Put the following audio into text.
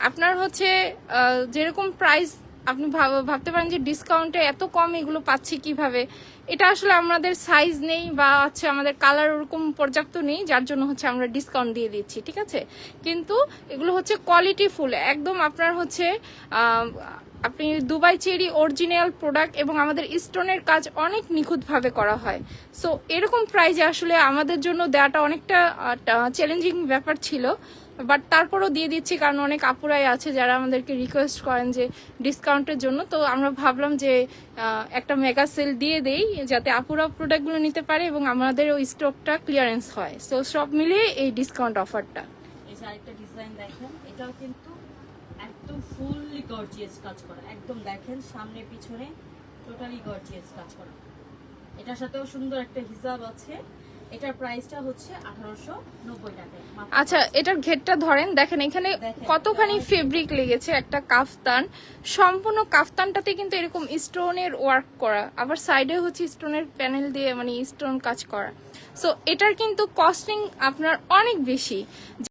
আপনার হচ্ছে যেরকম প্রাইস আপনি ভাবতে পারেন যে ডিসকাউন্টে এত কম এগুলো পাচ্ছি কিভাবে, এটা আসলে আমাদের সাইজ নেই বা হচ্ছে আমাদের কালার ওরকম পর্যাপ্ত নেই, যার জন্য হচ্ছে আমরা ডিসকাউন্ট দিয়ে দিচ্ছি, ঠিক আছে। কিন্তু এগুলো হচ্ছে কোয়ালিটি ফুল, একদম আপনার হচ্ছে আপনি দুবাই চেরি অরিজিনাল প্রোডাক্ট এবং আমাদের স্টোনের কাজ অনেক নিখুঁতভাবে করা হয়। সো এরকম প্রাইজে আসলে আমাদের জন্য দেওয়াটা অনেকটা চ্যালেঞ্জিং ব্যাপার ছিল, বাট তারপরও দিয়ে দিচ্ছি, কারণ অনেক আপুরাই আছে যারা আমাদেরকে রিকোয়েস্ট করেন যে ডিসকাউন্টের জন্য। তো আমরা ভাবলাম যে একটা মেগা সেল দিয়ে দেই, যাতে আপুরা প্রোডাক্টগুলো নিতে পারে এবং আমাদের ওই স্টকটা ক্লিয়ারেন্স হয়। সো সব মিলিয়ে এই ডিসকাউন্ট অফারটা। এই যে আরেকটা ডিজাইন দেখেন, এটাও কিন্তু একদম ফুললি গর্জিয়াস কাজ করা, একদম দেখেন সামনে পিছনে টোটালি গর্জিয়াস কাজ করা। এটার সাথেও সুন্দর একটা হিজাব আছে। এটার প্রাইসটা হচ্ছে 1890 টাকা। আচ্ছা, এটার ঘেরটা ধরেন, দেখেন এখানে কতখানি ফেব্রিক লেগেছে, একটা কাফতান, সম্পূর্ণ কাফতানটাতে কিন্তু এরকম স্টোনের ওয়ার্ক করা, আবার সাইডে হচ্ছে স্টোনের প্যানেল দিয়ে মানে স্টোন কাজ করা। সো এটার কিন্তু কস্টিং আপনার অনেক বেশি।